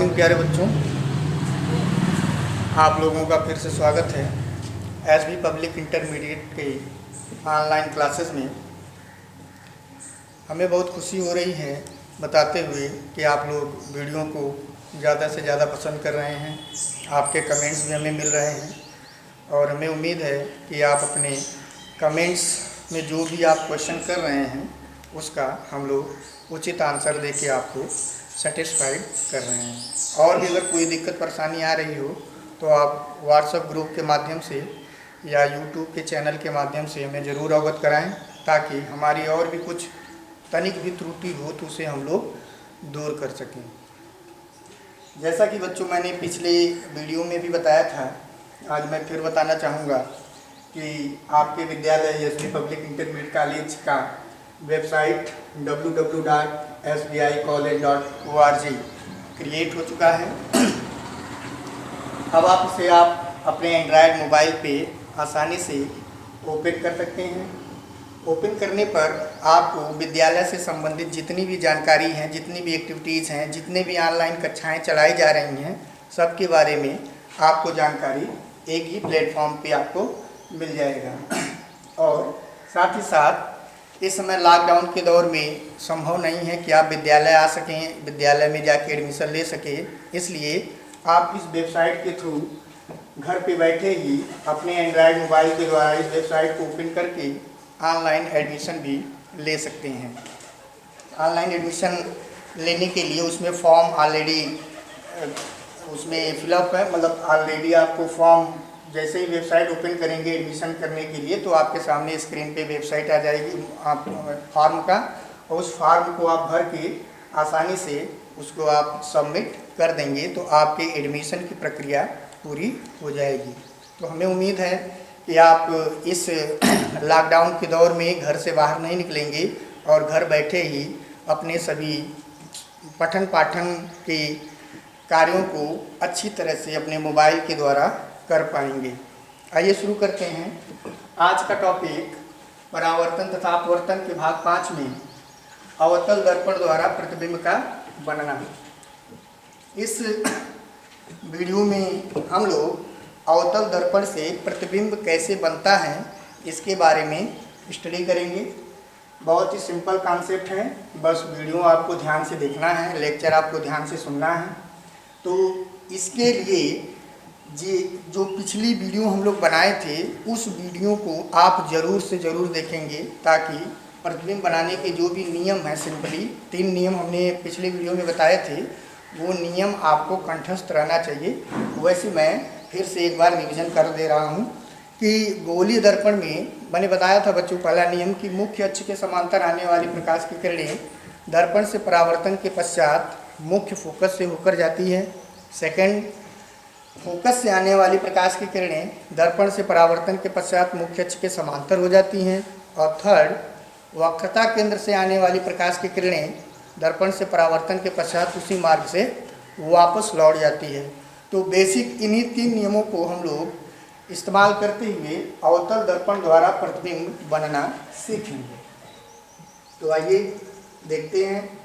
Morning प्यारे बच्चों, आप लोगों का फिर से स्वागत है एसबी पब्लिक इंटरमीडिएट के ऑनलाइन क्लासेस में। हमें बहुत खुशी हो रही है बताते हुए कि आप लोग वीडियो को ज़्यादा से ज़्यादा पसंद कर रहे हैं। आपके कमेंट्स भी हमें मिल रहे हैं और हमें उम्मीद है कि आप अपने कमेंट्स में जो भी आप क्वेश्चन कर रहे हैं उसका हम लोग उचित आंसर दे के आपको सेटिस्फाइड कर रहे हैं। और भी अगर कोई दिक्कत परेशानी आ रही हो तो आप व्हाट्सएप ग्रुप के माध्यम से या यूट्यूब के चैनल के माध्यम से हमें ज़रूर अवगत कराएं, ताकि हमारी और भी कुछ तनिक भी त्रुटि हो तो उसे हम लोग दूर कर सकें। जैसा कि बच्चों मैंने पिछले वीडियो में भी बताया था, आज मैं फिर बताना चाहूँगा कि आपके विद्यालय एसबी पब्लिक इंटरमीडिएट कॉलेज का वेबसाइट www.sbicollege.org क्रिएट हो चुका है। अब आप अपने एंड्रॉयड मोबाइल पे आसानी से ओपन कर सकते हैं। ओपन करने पर आपको विद्यालय से संबंधित जितनी भी जानकारी हैं, जितनी भी एक्टिविटीज़ हैं, जितने भी ऑनलाइन कक्षाएं चलाई जा रही हैं, सब के बारे में आपको जानकारी एक ही प्लेटफॉर्म पे आपको मिल जाएगा। और साथ ही साथ इस समय लॉकडाउन के दौर में संभव नहीं है कि आप विद्यालय आ सकें, विद्यालय में जाके एडमिशन ले सकें। इसलिए आप इस वेबसाइट के थ्रू घर पे बैठे ही अपने एंड्रॉयड मोबाइल के द्वारा इस वेबसाइट को ओपन करके ऑनलाइन एडमिशन भी ले सकते हैं। ऑनलाइन एडमिशन लेने के लिए उसमें फॉर्म ऑलरेडी उसमें फिलअप है, मतलब ऑलरेडी आपको फॉर्म जैसे ही वेबसाइट ओपन करेंगे एडमिशन करने के लिए तो आपके सामने स्क्रीन पे वेबसाइट आ जाएगी आप फॉर्म का, और उस फॉर्म को आप भर के आसानी से उसको आप सबमिट कर देंगे तो आपके एडमिशन की प्रक्रिया पूरी हो जाएगी। तो हमें उम्मीद है कि आप इस लॉकडाउन के दौर में घर से बाहर नहीं निकलेंगे और घर बैठे ही अपने सभी पठन पाठन के कार्यों को अच्छी तरह से अपने मोबाइल के द्वारा कर पाएंगे। आइए शुरू करते हैं। आज का टॉपिक परावर्तन तथा अपवर्तन के भाग 5 में अवतल दर्पण द्वारा प्रतिबिंब का बनना। इस वीडियो में हम लोग अवतल दर्पण से प्रतिबिंब कैसे बनता है इसके बारे में स्टडी करेंगे। बहुत ही सिंपल कॉन्सेप्ट है, बस वीडियो आपको ध्यान से देखना है, लेक्चर आपको ध्यान से सुनना है। तो इसके लिए जो पिछली वीडियो हम लोग बनाए थे उस वीडियो को आप ज़रूर से ज़रूर देखेंगे, ताकि प्रतिबिंब बनाने के जो भी नियम हैं, सिंपली 3 नियम हमने पिछले वीडियो में बताए थे, वो नियम आपको कंठस्थ रहना चाहिए। वैसे मैं फिर से एक बार रिवीजन कर दे रहा हूँ कि गोलीय दर्पण में मैंने बताया था बच्चों, पहला नियम कि मुख्य अक्ष के समांतर आने वाली प्रकाश की किरणें दर्पण से परावर्तन के पश्चात मुख्य फोकस से होकर जाती है। सेकंड, फोकस से आने वाली प्रकाश की किरणें दर्पण से परावर्तन के पश्चात मुख्य अक्ष के समांतर हो जाती हैं। और थर्ड, वक्रता केंद्र से आने वाली प्रकाश की किरणें दर्पण से परावर्तन के पश्चात उसी मार्ग से वापस लौट जाती है। तो बेसिक इन्हीं 3 नियमों को हम लोग इस्तेमाल करते हुए अवतल दर्पण द्वारा प्रतिबिंब बनना सीखेंगे। तो आइए देखते हैं।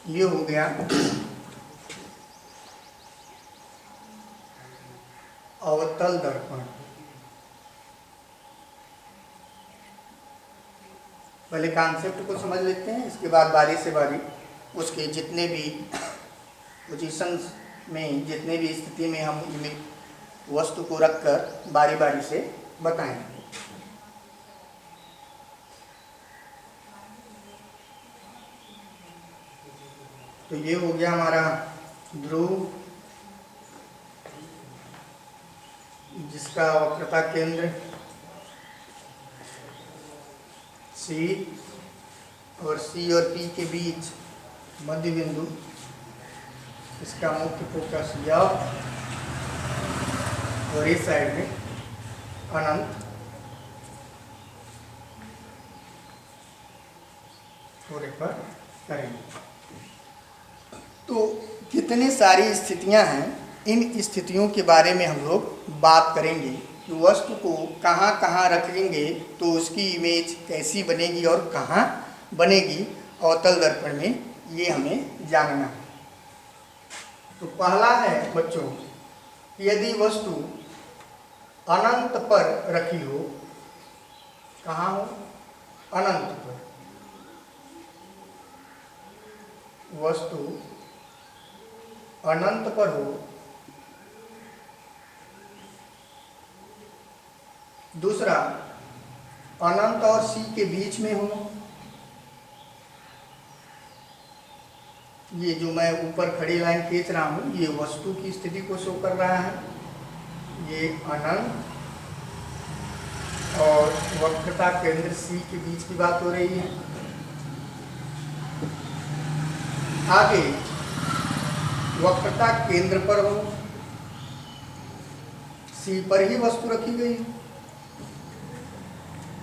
ये हो गया अवतल दर्पण। पहले कॉन्सेप्ट को समझ लेते हैं, इसके बाद बारी से बारी उसके जितने भी पोजीशंस में, जितने भी स्थिति में हम वस्तु को रखकर बारी बारी से बताएंगे। तो ये हो गया हमारा ध्रुव, जिसका वक्रता केंद्र C और C और P के बीच मध्य बिंदु, इसका मुख्य फोकस यह, और इस साइड में अनंत थोड़े पर करेंगे। तो कितनी सारी स्थितियां हैं, इन स्थितियों के बारे में हम लोग बात करेंगे। कि वस्तु को कहाँ कहाँ रखेंगे तो उसकी इमेज कैसी बनेगी और कहाँ बनेगी अवतल दर्पण में, ये हमें जानना है। तो पहला है बच्चों, यदि वस्तु अनंत पर रखी हो, कहाँ हो, अनंत पर, वस्तु अनंत पर हो, दूसरा अनंत और सी के बीच में हो, ये जो मैं ऊपर खड़ी लाइन खींच रहा हूँ ये वस्तु की स्थिति को शो कर रहा है, ये अनंत और वक्रता केंद्र सी के बीच की बात हो रही है। आगे वक्रता केंद्र पर हो, सी पर ही वस्तु रखी गई हो,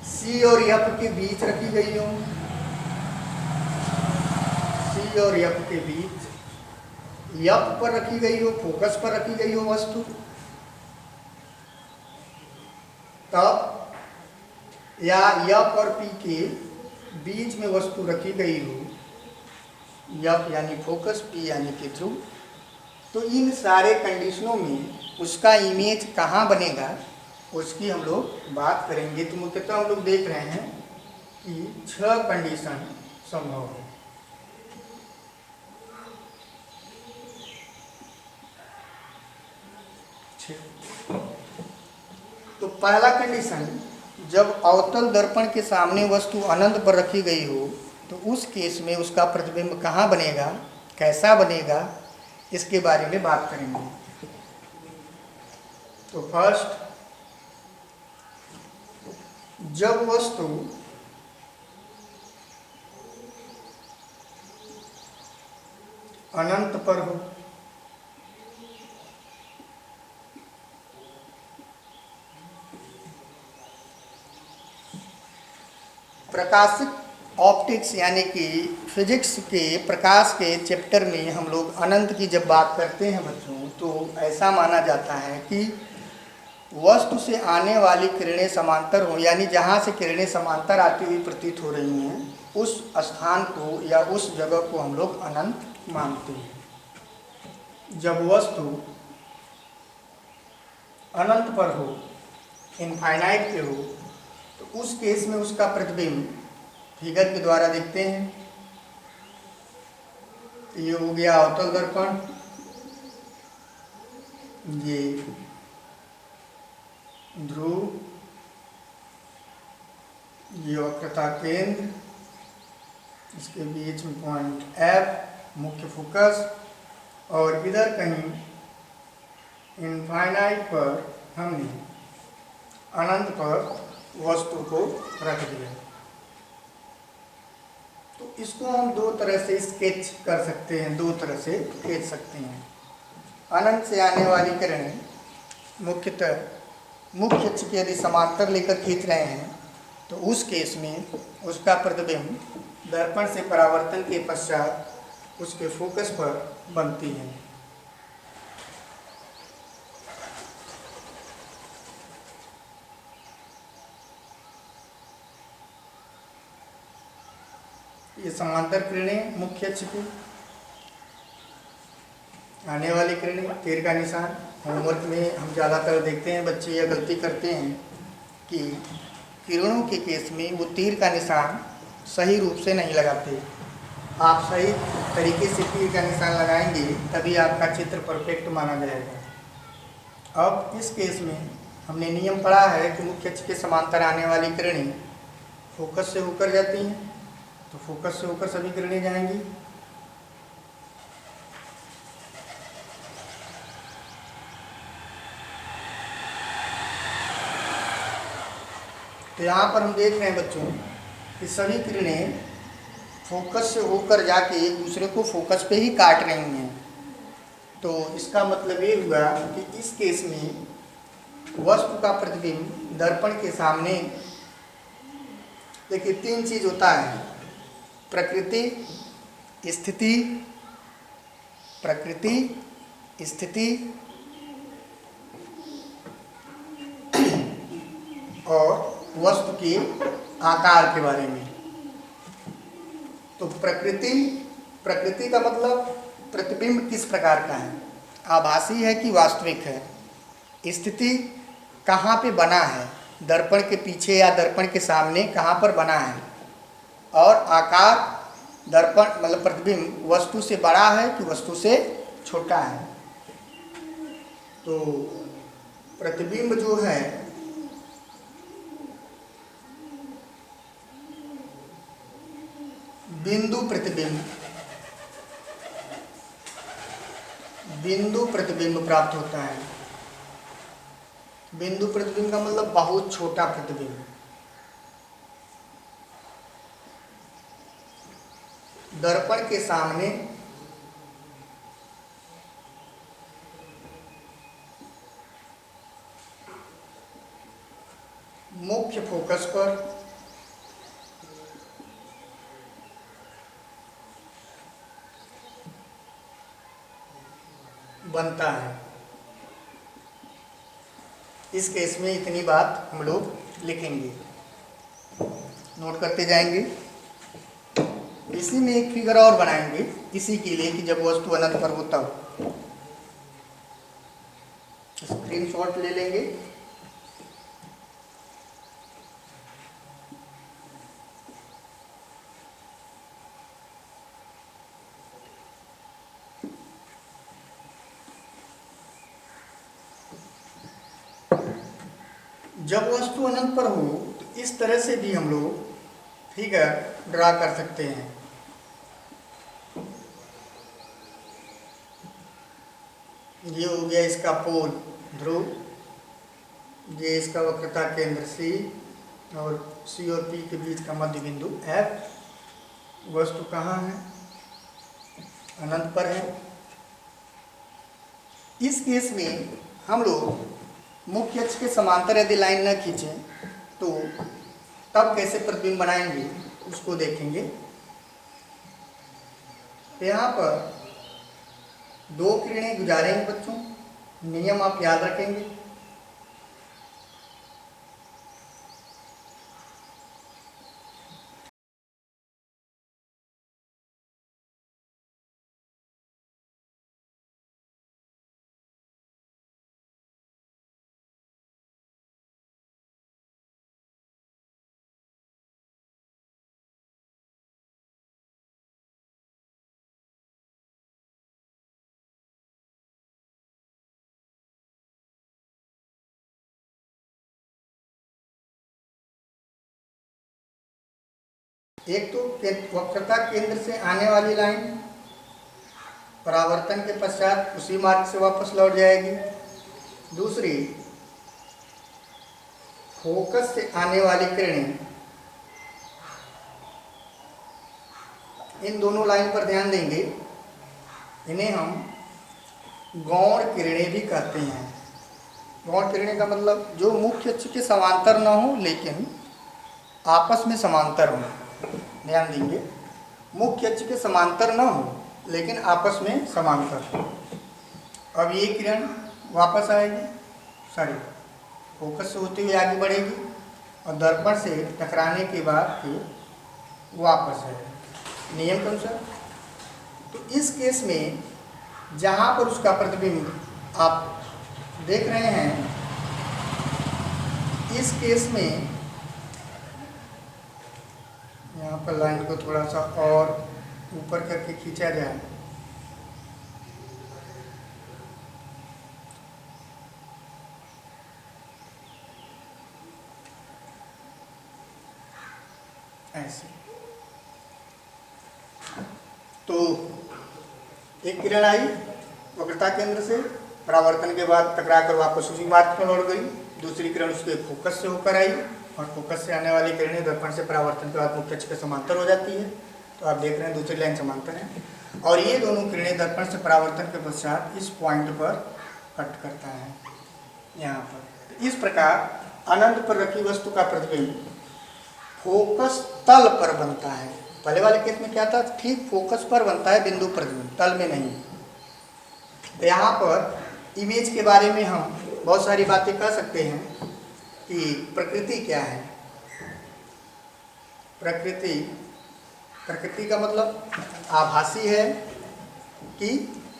सी और एफ के बीच रखी गई हो, सी और एफ के बीच, एफ पर रखी गई हो, फोकस पर रखी गई हो वस्तु, तब या एफ और पी के बीच में वस्तु रखी गई हो, एफ यानी फोकस, पी यानी कि ध्रुव, तो इन सारे कंडीशनों में उसका इमेज कहाँ बनेगा उसकी हम लोग बात करेंगे। तो मुख्यतः हम लोग देख रहे हैं कि 6 कंडीशन संभव है। तो पहला कंडीशन, जब अवतल दर्पण के सामने वस्तु अनंत पर रखी गई हो तो उस केस में उसका प्रतिबिंब कहाँ बनेगा, कैसा बनेगा, इसके बारे में बात करेंगे। तो फर्स्ट, जब वस्तु अनंत पर हो, प्रकाशिक ऑप्टिक्स यानी कि फिजिक्स के प्रकाश के चैप्टर में हम लोग अनंत की जब बात करते हैं बच्चों, तो ऐसा माना जाता है कि वस्तु से आने वाली किरणें समांतर हो, यानी जहाँ से किरणें समांतर आती हुई प्रतीत हो रही हैं उस स्थान को या उस जगह को हम लोग अनंत मानते हैं। जब वस्तु अनंत पर हो, इनफाइनाइट पे हो, तो उस केस में उसका प्रतिबिंब फिगर के द्वारा देखते हैं। ये हो गया अवतल दर्पण, ये ध्रुव, ये वक्रता केंद्र, इसके बीच में पॉइंट एफ मुख्य फोकस, और इधर कहीं इनफाइनाइट पर हमने अनंत पर वस्तु को रख दिया। तो इसको हम दो तरह से स्केच कर सकते हैं, दो तरह से खींच सकते हैं। अनंत से आने वाली किरणें मुख्यतः मुख्य अक्ष के यदि समांतर लेकर खींच रहे हैं तो उस केस में उसका प्रतिबिंब दर्पण से परावर्तन के पश्चात उसके फोकस पर बनती है। ये समांतर किरणें मुख्य अक्ष की आने वाली किरणें, तीर का निशान। होमवर्क में हम ज़्यादातर देखते हैं बच्चे यह गलती करते हैं कि किरणों के केस में वो तीर का निशान सही रूप से नहीं लगाते। आप सही तरीके से तीर का निशान लगाएंगे तभी आपका चित्र परफेक्ट माना जाएगा। अब इस केस में हमने नियम पढ़ा है कि मुख्य अक्ष के समांतर आने वाली किरणें फोकस से होकर जाती हैं, तो फोकस से होकर सभी किरणें जाएंगी। तो यहाँ पर हम देख रहे हैं बच्चों कि सभी किरणें फोकस से होकर जाके एक दूसरे को फोकस पे ही काट रही हैं। तो इसका मतलब ये हुआ कि इस केस में वस्तु का प्रतिबिंब दर्पण के सामने, देखिए 3 चीज होता है, प्रकृति, स्थिति, प्रकृति, स्थिति और वस्तु के आकार के बारे में। तो प्रकृति का मतलब प्रतिबिंब किस प्रकार का है, आभासी है कि वास्तविक है, स्थिति कहाँ पे बना है, दर्पण के पीछे या दर्पण के सामने कहाँ पर बना है, और आकार दर्पण मतलब प्रतिबिंब वस्तु से बड़ा है कि वस्तु से छोटा है। तो प्रतिबिंब जो है बिंदु प्रतिबिंब प्राप्त होता है। बिंदु प्रतिबिंब का मतलब बहुत छोटा प्रतिबिंब। दर्पण के सामने मुख्य फोकस पर बनता है। इस केस में इतनी बात हम लोग लिखेंगे, नोट करते जाएंगे। इसी में एक फिगर और बनाएंगे इसी के लिए कि जब वस्तु अनंत पर होता हो। स्क्रीनशॉट ले लेंगे। जब वस्तु अनंत पर हो तो इस तरह से भी हम लोग फिगर ड्रा कर सकते हैं। ये हो गया इसका पोल ध्रुव, ये इसका वक्रता केंद्र C और C और P के बीच का मध्य बिंदु F। वस्तु कहाँ है, अनंत पर है। इस केस में हम लोग मुख्य अक्ष के समांतर यदि लाइन न खींचें तो तब कैसे प्रतिबिंब बनाएंगे उसको देखेंगे। यहाँ पर दो किरणें गुजारेंगे बच्चों, नियम आप याद रखेंगे। एक तो वक्रता केंद्र से आने वाली लाइन परावर्तन के पश्चात उसी मार्ग से वापस लौट जाएगी। दूसरी फोकस से आने वाली किरणें, इन दोनों लाइन पर ध्यान देंगे। इन्हें हम गौण किरणें भी कहते हैं। गौण किरणें का मतलब जो मुख्य अक्ष के समांतर न हो लेकिन आपस में समांतर हो। ध्यान देंगे, मुख्य अक्ष के समांतर न हो लेकिन आपस में समांतर। अब ये किरण वापस आएगी, फोकस से होते हुए आगे बढ़ेगी और दर्पण से टकराने के बाद फिर वापस आएगी नियम के अनुसार। तो इस केस में जहाँ पर उसका प्रतिबिंब आप देख रहे हैं, इस केस में यहाँ पर लाइन को थोड़ा सा और ऊपर करके खींचा जाए, ऐसे। तो एक किरण आई वक्रता केंद्र से, परावर्तन के बाद टकरा कर वापस उसी मार्ग पर लौट गई। दूसरी किरण उसके फोकस से होकर आई और फोकस से आने वाली किरणें दर्पण से परावर्तन के बाद मुख्य अक्ष के समांतर हो जाती है। तो आप देख रहे हैं दूसरी लाइन समांतर है और ये दोनों किरणें दर्पण से परावर्तन के पश्चात इस पॉइंट पर कट करता है यहाँ पर। तो इस प्रकार अनंत पर रखी वस्तु का प्रतिबिंब फोकस तल पर बनता है। पहले वाले केस में क्या था, ठीक फोकस पर बनता है बिंदु प्रतिबिंब, तल में नहीं। तो यहाँ पर इमेज के बारे में हम बहुत सारी बातें कह सकते हैं। कि प्रकृति क्या है। प्रकृति का मतलब आभासी है कि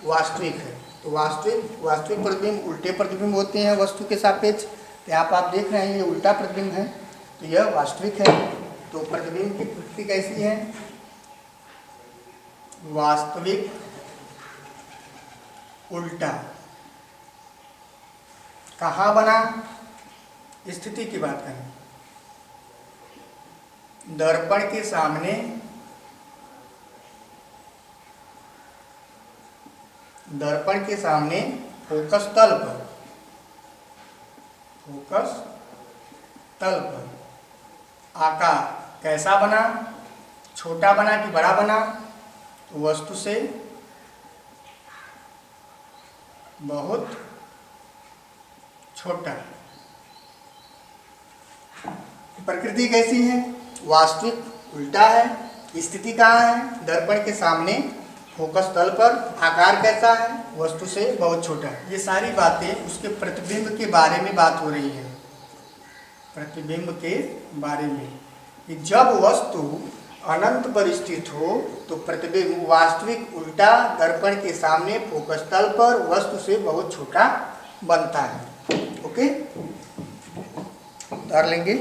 वास्तविक है। तो वास्तविक प्रतिबिंब उल्टे प्रतिबिंब होते हैं वस्तु के सापेक्ष। तो यहाँ पर आप देख रहे हैं ये उल्टा प्रतिबिंब है, तो यह वास्तविक है। तो प्रतिबिंब की प्रकृति कैसी है? वास्तविक उल्टा। कहाँ बना? स्थिति की बात करें, दर्पण के सामने फोकस तल पर आकार कैसा बना? छोटा बना कि बड़ा बना? तो वस्तु से बहुत छोटा। प्रकृति कैसी है? वास्तविक उल्टा है। स्थिति कहाँ है? दर्पण के सामने फोकस तल पर। आकार कैसा है? वस्तु से बहुत छोटा। ये सारी बातें उसके प्रतिबिंब के बारे में बात हो रही है। प्रतिबिंब के बारे में कि जब वस्तु अनंत पर स्थित हो तो प्रतिबिंब वास्तविक उल्टा दर्पण के सामने फोकस तल पर वस्तु से बहुत छोटा बनता है। ओके, उतार लेंगे।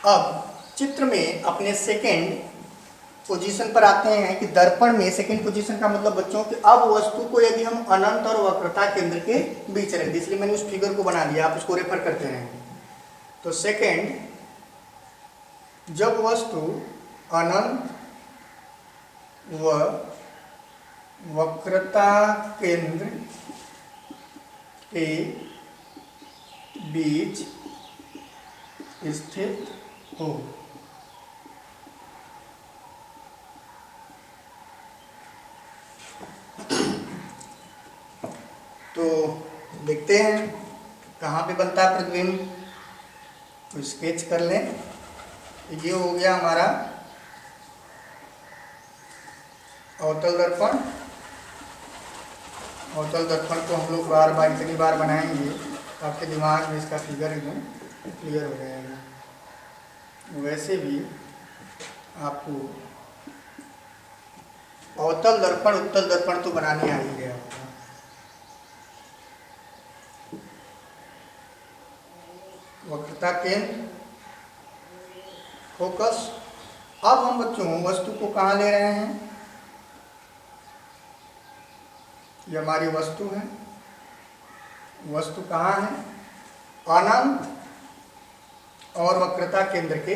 अब चित्र में अपने सेकेंड पोजीशन पर आते हैं कि दर्पण में सेकेंड पोजीशन का मतलब बच्चों कि अब वस्तु को यदि हम अनंत और वक्रता केंद्र के बीच रख दें, इसलिए मैंने उस फिगर को बना लिया, आप उसको रेफर करते रहेंगे। तो सेकेंड, जब वस्तु अनंत व वक्रता केंद्र के बीच स्थित हो तो देखते हैं कहाँ पे बनता है प्रतिबिंब। तो स्केच कर लें। ये हो गया हमारा अवतल दर्पण। अवतल दर्पण को हम लोग बार बार इतनी बार बनाएंगे तो आपके दिमाग में इसका फिगर एकदम क्लियर हो जाएगा। वैसे भी आपको अवतल दर्पण उत्तल दर्पण तो बनाने आ ही गया होगा। वक्रता केंद्र फोकस। अब हम बच्चों वस्तु को कहाँ ले रहे हैं? ये हमारी वस्तु है। वस्तु कहाँ है? अनंत और वक्रता केंद्र के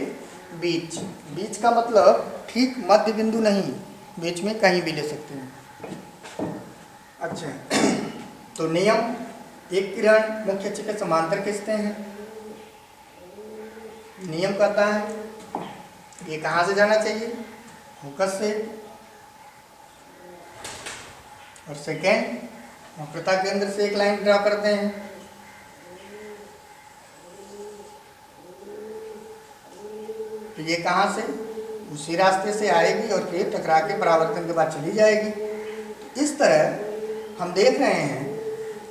बीच। बीच का मतलब ठीक मध्य बिंदु नहीं, बीच में कहीं भी ले सकते हैं। अच्छा, तो नियम, एक किरण मुख्य अक्ष के समांतर खींचते हैं। नियम कहता है ये कहाँ से जाना चाहिए? फोकस से। और सेकेंड, वक्रता केंद्र से एक लाइन ड्रा करते हैं। तो ये कहाँ से? उसी रास्ते से आएगी और फिर टकरा के परावर्तन के बाद चली जाएगी। तो इस तरह हम देख रहे हैं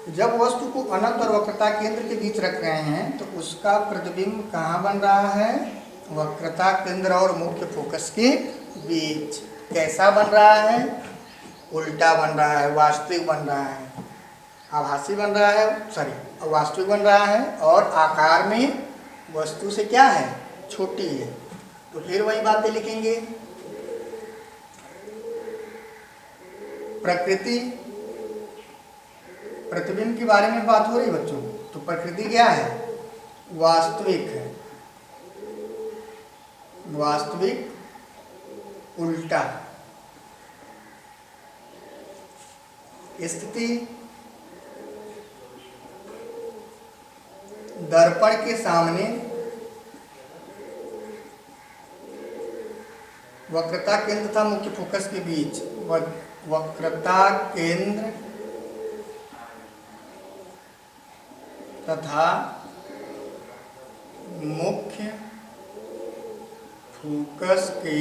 जब वस्तु को अनंत और वक्रता केंद्र के बीच रख रहे हैं तो उसका प्रतिबिंब कहाँ बन रहा है? वक्रता केंद्र और मुख्य फोकस के बीच। कैसा बन रहा है? उल्टा बन रहा है, वास्तविक बन रहा है, आभासी बन रहा है, सॉरी वास्तविक बन रहा है। और आकार में वस्तु से क्या है? छोटी है। तो फिर वही बातें लिखेंगे। प्रकृति, प्रतिबिंब के बारे में बात हो रही बच्चों। तो प्रकृति क्या है? वास्तविक है। वास्तविक उल्टा। स्थिति, दर्पण के सामने वक्रता केंद्र तथा मुख्य फोकस के बीच। वक्रता केंद्र तथा मुख्य फोकस के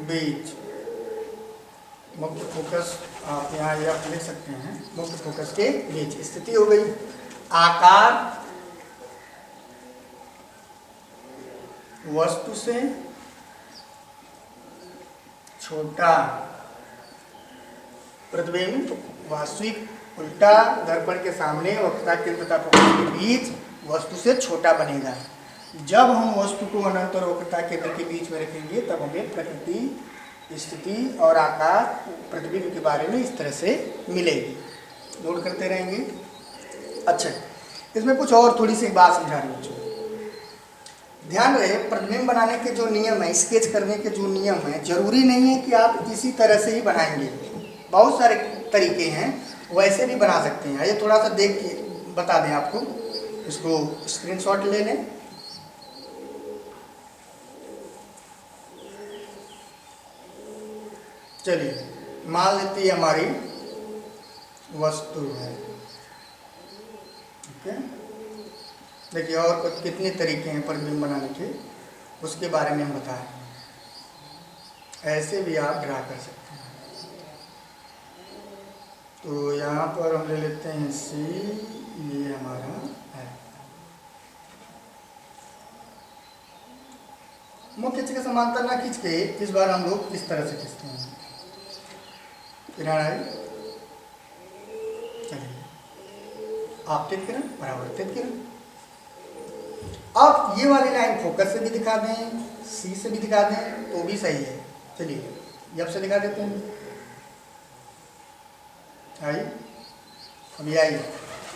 बीच, मुख्य फोकस आप यहाँ ये आप लिख सकते हैं, मुख्य फोकस के बीच स्थिति हो गई। आकार वस्तु से छोटा, प्रतिबिंब वास्तविक उल्टा दर्पण के सामने वक्रता केंद्र तथा फोकस के बीच वस्तु से छोटा बनेगा। जब हम वस्तु को अनंत और वक्रता केंद्र के बीच में रखेंगे तब हमें प्रकृति, स्थिति और आकार प्रतिबिंब के बारे में इस तरह से मिलेगी। नोट करते रहेंगे। अच्छा, इसमें कुछ और थोड़ी सी बात समझा रही बच्चों। ध्यान रहे, प्रतिबिंब बनाने के जो नियम है, स्केच करने के जो नियम है, जरूरी नहीं है कि आप इसी तरह से ही बनाएंगे। बहुत सारे तरीके हैं, वैसे भी बना सकते हैं। ये थोड़ा सा देख के बता दें आपको, इसको स्क्रीनशॉट ले लें। चलिए, मान लेते हैं हमारी वस्तु है, ठीक है। देखिए और कुछ कितने तरीके हैं प्रतिबिंब बनाने के, उसके बारे में हम बताएं। ऐसे भी आप ड्रा कर सकते हैं। तो यहाँ पर हम ले लेते हैं सी, ये हमारा है। मुख्य अक्ष के समांतर ना खींच के इस बार हम लोग इस तरह से खींचते हैं। किरण आई, चलिए आपतित किरण, परावर्तित किरण। अब ये वाली लाइन फोकस से भी दिखा दें, सी से भी दिखा दें तो भी सही है। चलिए जब से दिखा देते हैं। आइए, अभी आइए,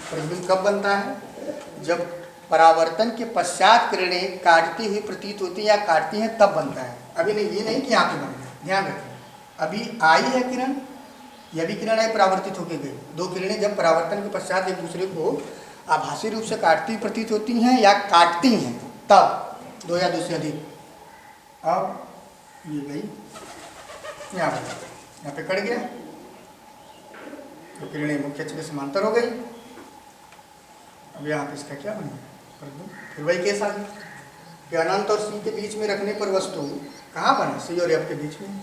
प्रतिबिंब कब बनता है? जब परावर्तन के पश्चात किरणें काटती हुई प्रतीत होती है या काटती हैं तब बनता है। अभी नहीं, ये नहीं कि यहाँ पे बन गया, ध्यान रखें। अभी आई है किरण, यह भी किरण आई, परावर्तित होकर गई। दो किरणें जब परावर्तन के पश्चात एक दूसरे को आभासी रूप से काटती प्रतीत होती हैं या काटती हैं तब, दो या दो से अधिक। अब ये गई यहाँ पे कट गया, तो किरणें मुख्य अक्ष के समांतर हो गई। अब यहाँ पे इसका क्या बन गया? फिर वही केस आ गया कि अनंत और सी के बीच में रखने पर वस्तु कहाँ बने? सी और एफ के बीच में।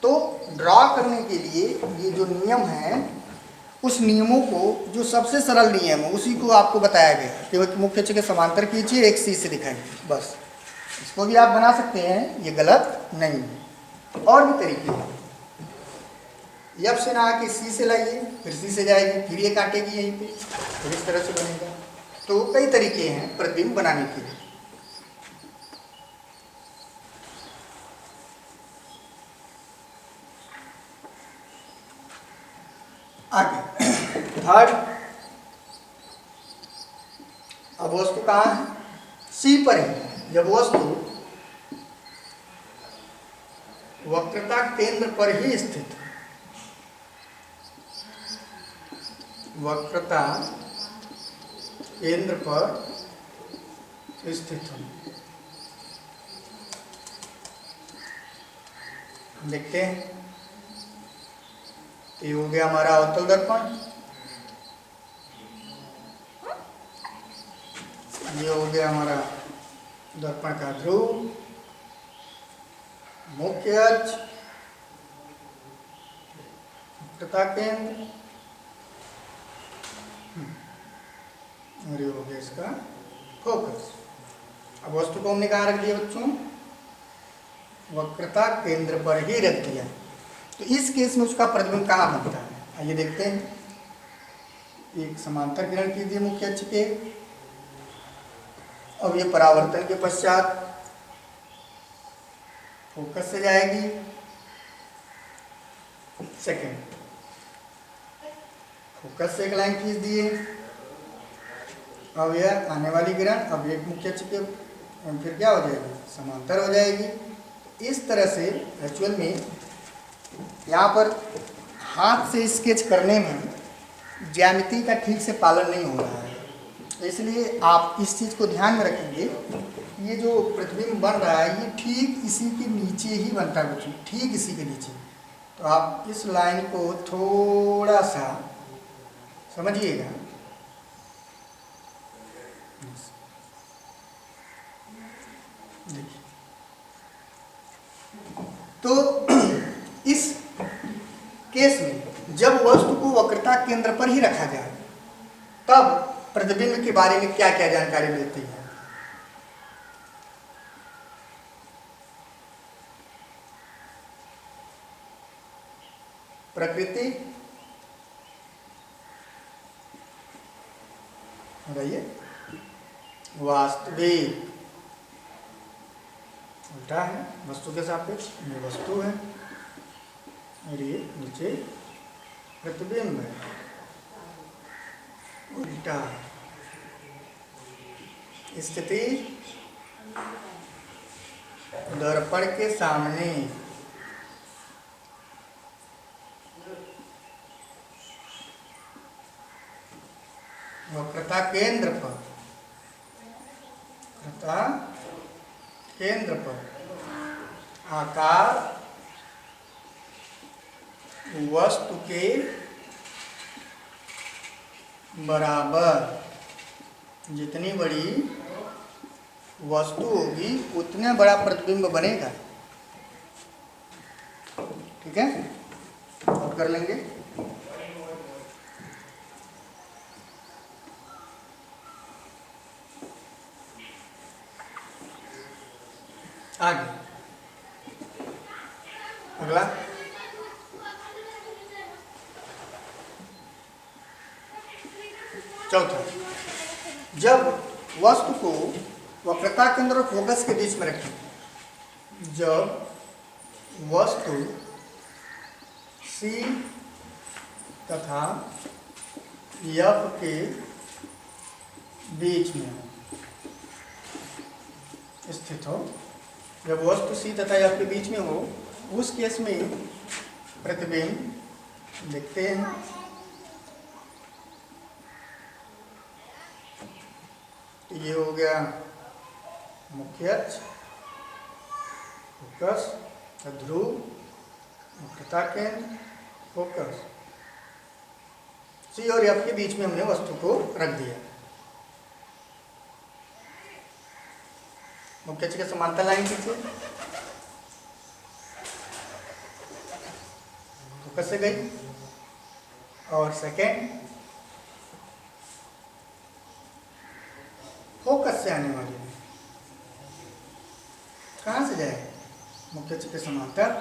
तो ड्रॉ करने के लिए ये जो नियम है, उस नियमों को, जो सबसे सरल नियम है उसी को आपको बताया गया कि वो मुख्य अक्ष के समांतर कीजिए, एक सी से दिखाइए, बस। इसको भी आप बना सकते हैं, ये गलत नहीं है। और भी तरीके हैं। एफ से ना आके सी से लाइए, फिर सी से जाएगी, फिर ये काटेगी यहीं पे, फिर इस तरह से बनेगा। तो कई तरीके हैं प्रतिबिंब बनाने के लिए। आगे थर्ड, अब वस्तु कहाँ है? सी पर ही। जब वस्तु वक्रता केंद्र पर ही स्थित, वक्रता केंद्र पर स्थित हो, देखते हैं। ये हो गया हमारा अवतल दर्पण, ये हो गया हमारा दर्पण का ध्रुव, मुख्य अक्ष, वक्रता केंद्र, और ये हो गया इसका फोकस। अब वस्तु को हमने कहाँ रख दिया बच्चों? वक्रता केंद्र पर ही रख दिया। तो इस केस में उसका प्रतिबिंब कहाँ बनता है? आइए देखते हैं। एक समांतर किरण कीजिए मुख्य अक्ष के। अब ये परावर्तन के पश्चात फोकस से जाएगी, सेकेंड फोकस से एक लाइन खींच दिए। अब यह आने वाली किरण अब एक मुख्य अक्ष के फिर क्या हो जाएगी? समांतर हो जाएगी। इस तरह से एक्चुअल में यहाँ पर हाथ से स्केच करने में ज्यामिति का ठीक से पालन नहीं हो रहा है, इसलिए आप इस चीज़ को ध्यान में रखेंगे। ये जो प्रतिबिंब बन रहा है ये ठीक इसी के नीचे ही बनता है बच्चों, ठीक इसी के नीचे। तो आप इस लाइन को थोड़ा सा समझिएगा। देखिए तो इस केस में जब वस्तु को वक्रता केंद्र पर ही रखा जाए तब प्रतिबिंब के बारे में क्या क्या जानकारी मिलती है। प्रकृति बताइए, वास्तविक उल्टा है वस्तु के सापेक्ष, ये वस्तु है और ये नीचे प्रतिबिंब है, उल्टा स्थिति दर्पण के सामने वक्रता केंद्र पर, वक्रता केंद्र पर आकार वस्तु के बराबर, जितनी बड़ी वस्तु होगी उतना बड़ा प्रतिबिंब बनेगा। ठीक है, और कर लेंगे। आगे अगला, चौथा, जब वस्तु को वक्रता केंद्र और फोकस के बीच में रखें, जब वस्तु C तथा F के बीच में स्थित हो, जब वस्तु C तथा F के बीच में हो, उस केस में प्रतिबिंब देखते हैं। ये हो गया मुख्य अक्ष, फोकस, ध्रुव, वक्रता केंद्र, फोकस। C और F के बीच में हमने वस्तु को रख दिया। मुख्य अक्ष के समांतर लाइन खींचे, फोकस से गई, और सेकेंड फोकस से आने वाली कहाँ से जाए, मुख्य अक्ष के समांतर।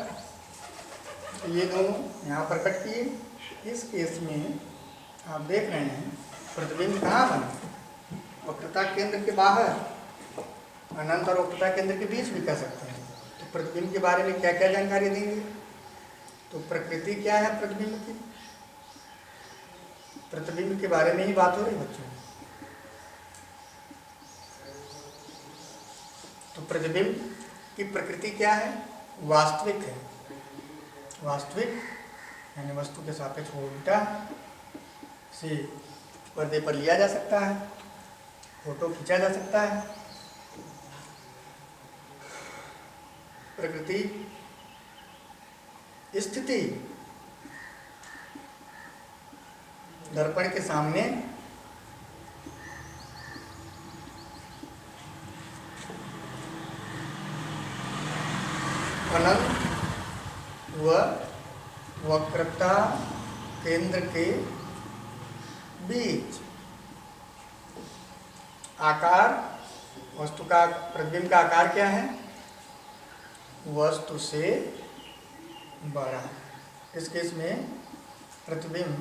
तो ये दोनों यहाँ पर कट किए। इस केस में आप देख रहे हैं प्रतिबिंब कहाँ बने, वक्रता केंद्र के बाहर, अनंत और वक्रता केंद्र के बीच भी कर सकते हैं। तो प्रतिबिंब के बारे में क्या क्या जानकारी देंगे, तो प्रकृति क्या है प्रतिबिंब की, प्रतिबिंब के बारे में ही बात हो रही बच्चों। तो प्रतिबिंब की प्रकृति क्या है, वास्तविक है। वास्तविक यानी वस्तु के सापेक्ष उल्टा से पर्दे पर लिया जा सकता है, फोटो खींचा जा सकता है। प्रकृति स्थिति दर्पण के सामने अनंत व वक्रता केंद्र के बीच, आकार वस्तु का, प्रतिबिंब का आकार क्या है, वस्तु से बड़ा। इस केस में प्रतिबिंब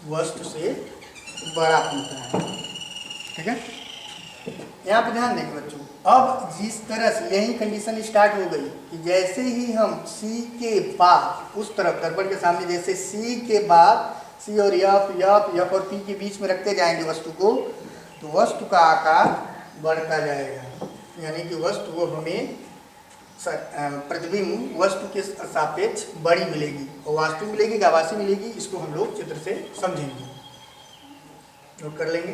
वस्तु से बड़ा होता है। ठीक है, यहाँ पे ध्यान देंगे बच्चों। अब जिस तरह से यही कंडीशन स्टार्ट हो गई कि जैसे ही हम C के बाद उस तरफ दर्पण के सामने, जैसे C के बाद C और F और P के बीच में रखते जाएंगे वस्तु को, तो वस्तु का आकार बढ़ता जाएगा। यानी कि वस्तु को हमें प्रतिबिंब वस्तु के सापेक्ष बड़ी मिलेगी, और वास्तविक मिलेगी कि आभासी मिलेगी, इसको हम लोग चित्र से समझेंगे। नोट कर लेंगे।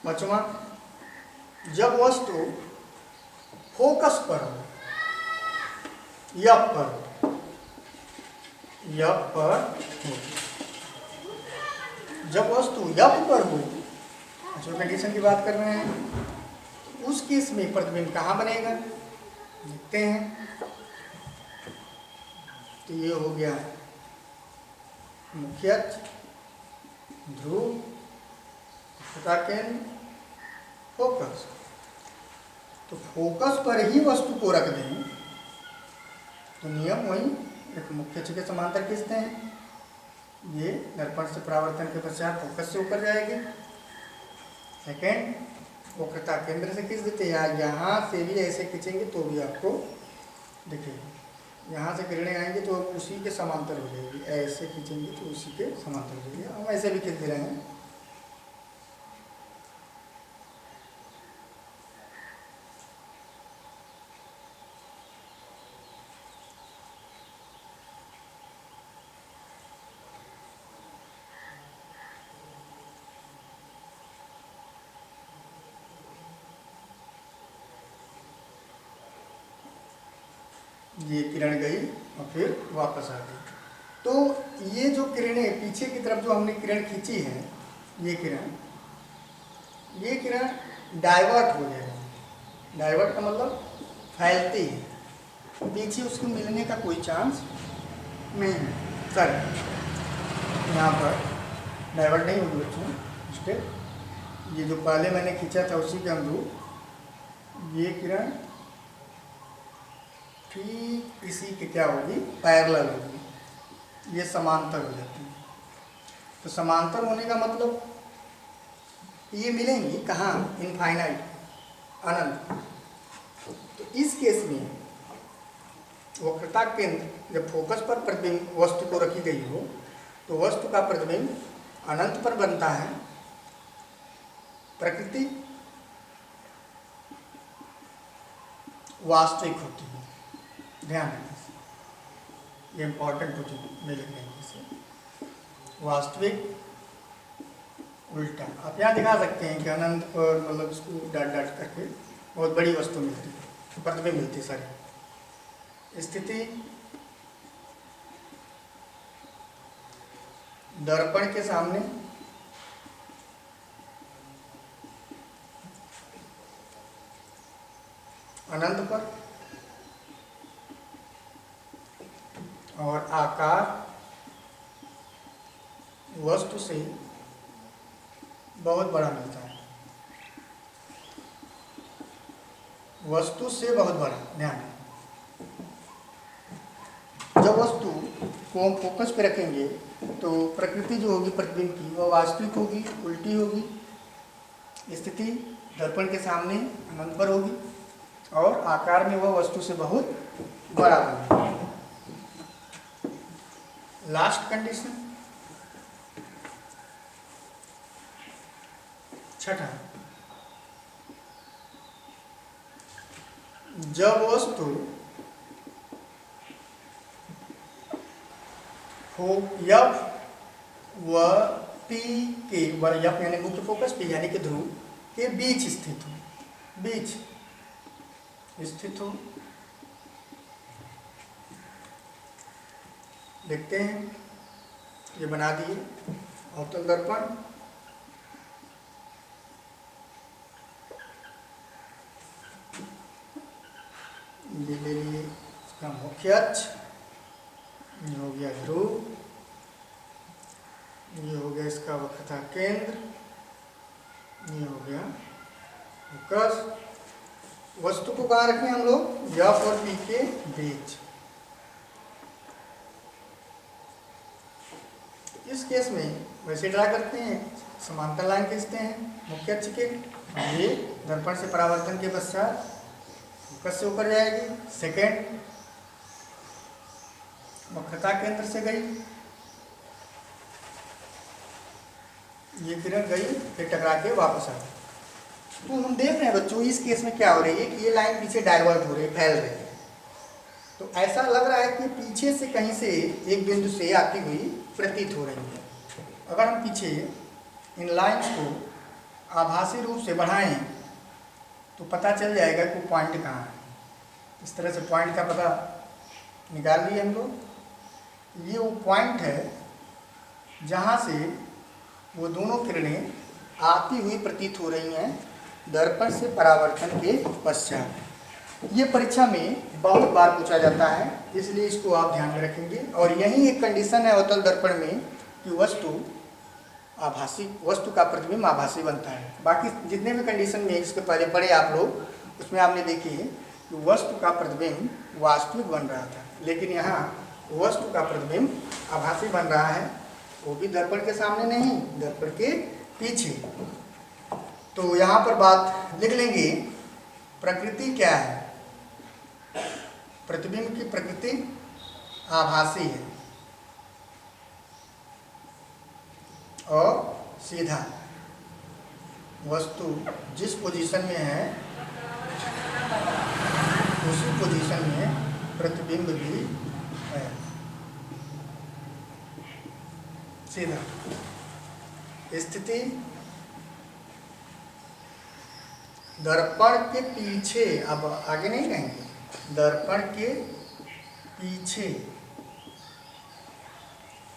पांचवा, जब वस्तु फोकस पर हो, F पर हो, जब वस्तु F पर हो, जो कंडीशन की बात कर रहे हैं, उस केस में प्रतिबिंब कहाँ बनेगा देखते हैं। तो ये हो गया मुख्य अक्ष, ध्रुव, वक्रता केंद्र, फोकस। तो फोकस पर ही वस्तु को रख दें तो नियम वही, एक मुख्य अक्ष के समांतर खींचते हैं, ये दर्पण से परावर्तन के पश्चात फोकस से ऊपर जाएगी। सेकेंड, वक्रता केंद्र से खींच देते हैं, या यहाँ से भी ऐसे खींचेंगे तो भी आपको दिखेगा। यहाँ से किरणें आएंगे तो उसी के समांतर हो जाएगी, ऐसे खींचेंगे तो उसी के समांतर हो जाएगी। हम ऐसे भी खींच दे रहे हैं। ये किरण गई और फिर वापस आ गई। तो ये जो किरणें पीछे की तरफ जो हमने किरण खींची है, ये किरण डाइवर्ट हो जाएगी। डाइवर्ट का मतलब फैलती है, पीछे उसको मिलने का कोई चांस नहीं है। सर यहाँ पर डाइवर्ट नहीं होगी बच्चों। स्टेप ये जो पहले मैंने खींचा था उसी के अनुरूप ये किरण ठीक इसी के क्या होगी, पैरेलल होगी, ये समांतर हो जाती है। तो समांतर होने का मतलब ये मिलेंगी कहाँ, इनफाइनाइट, अनंत। तो इस केस में वक्रता केंद्र जब फोकस पर प्रतिबिंब वस्तु को रखी गई हो तो वस्तु का प्रतिबिंब अनंत पर बनता है। प्रकृति वास्तविक होती है, ध्यान रखिए, ये इंपॉर्टेंट हो चुकी में लिख लेंगे इसे। वास्तविक उल्टा आप यहाँ दिखा सकते हैं कि अनंत पर मतलब इसको डाट डाट करके बहुत बड़ी वस्तु मिलती है, प्रतिबिंब मिलती है सारी। स्थिति दर्पण के सामने अनंत पर, और आकार वस्तु से बहुत बड़ा मिलता है, वस्तु से बहुत बड़ा। ध्यान, जब वस्तु को हम फोकस पे रखेंगे तो प्रकृति जो होगी प्रतिबिंब की वह वास्तविक होगी, उल्टी होगी। स्थिति दर्पण के सामने अनंत पर होगी और आकार में वह वस्तु से बहुत बड़ा होगी। लास्ट कंडीशन, छठा, जब वस्तु एफ व पी के, एफ यानी मुख्य फोकस, पी यानी कि ध्रुव के बीच स्थित हो, देखते हैं। ये बना दिए अवतल दर्पण, ये ले लिए इसका मुख्य अक्ष, ये हो गया ध्रुव, ये हो गया इसका वक्रता केंद्र, ये हो गया फोकस। वस्तु को कहाँ रखें हम लोग, एफ और पी के बीच। इस केस में वैसे ड्रा करते हैं, समांतर लाइन खींचते हैं मुख्य अक्ष के, ये दर्पण से परावर्तन के पश्चात फोकस से ऊपर जाएगी। सेकेंड, वक्रता केंद्र से गई, ये किरण गई फिर टकरा के वापस आ गई। तो हम देख रहे हैं बच्चों इस केस में क्या हो रही है कि ये लाइन पीछे डाइवर्ट हो रही है, फैल रही है। तो ऐसा लग रहा है कि पीछे से कहीं से एक बिंदु से आती हुई प्रतीत हो रही है। अगर हम पीछे इन लाइंस को आभासी रूप से बढ़ाएं तो पता चल जाएगा कि पॉइंट कहाँ है। इस तरह से पॉइंट का पता निकाल लिए हम लोग। ये वो पॉइंट है जहाँ से वो दोनों किरणें आती हुई प्रतीत हो रही हैं दर्पण से परावर्तन के पश्चात। ये परीक्षा में बहुत बार पूछा जाता है, इसलिए इसको आप ध्यान में रखेंगे। और यही एक कंडीशन है अवतल दर्पण में कि वस्तु का प्रतिबिंब आभासी बनता है। बाकी जितने भी कंडीशन में इसके पहले पढ़े आप लोग, उसमें आपने देखी कि वस्तु का प्रतिबिंब वास्तविक बन रहा था, लेकिन यहाँ वस्तु का प्रतिबिंब आभासी बन रहा है, वो भी दर्पण के सामने नहीं, दर्पण के पीछे। तो यहाँ पर बात लिख लेंगे, प्रकृति क्या है? प्रतिबिंब की प्रकृति आभासी है और सीधा। वस्तु जिस पोजीशन में है उसी पोजीशन में प्रतिबिंब भी है, सीधा। स्थिति दर्पण के पीछे, अब आगे नहीं कहेंगे, दर्पण के पीछे,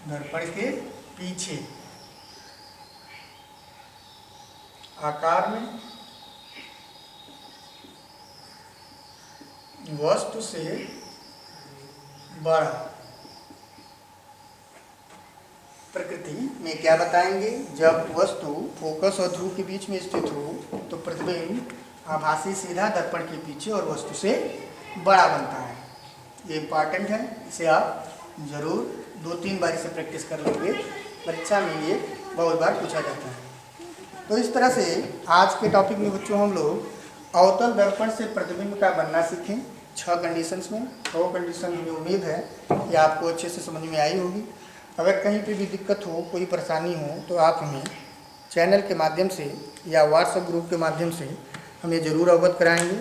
दर्पण के पीछे आकार में वस्तु से बड़ा। प्रकृति में क्या बताएंगे? जब वस्तु फोकस और ध्रुव के बीच में स्थित हो तो प्रतिबिंब आभासी सीधा दर्पण के पीछे और वस्तु से बड़ा बनता है। ये इम्पॉर्टेंट है, इसे आप जरूर 2-3 बार इसे प्रैक्टिस कर लेंगे, परीक्षा में ये बहुत बार पूछा जाता है। तो इस तरह से आज के टॉपिक में बच्चों हम लोग अवतल दर्पण से प्रतिबिंब का बनना सीखें 6 कंडीशंस में। 6 कंडीशन में उम्मीद है कि आपको अच्छे से समझ में आई होगी। अगर कहीं पे भी दिक्कत हो, कोई परेशानी हो, तो आप हमें चैनल के माध्यम से या व्हाट्सएप ग्रुप के माध्यम से हमें ज़रूर अवगत कराएंगे,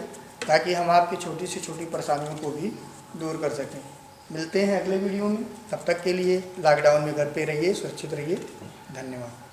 ताकि हम आपकी छोटी से छोटी परेशानियों को भी दूर कर सकें। मिलते हैं अगले वीडियो में, तब तक के लिए लॉकडाउन में घर पे रहिए, सुरक्षित रहिए। धन्यवाद।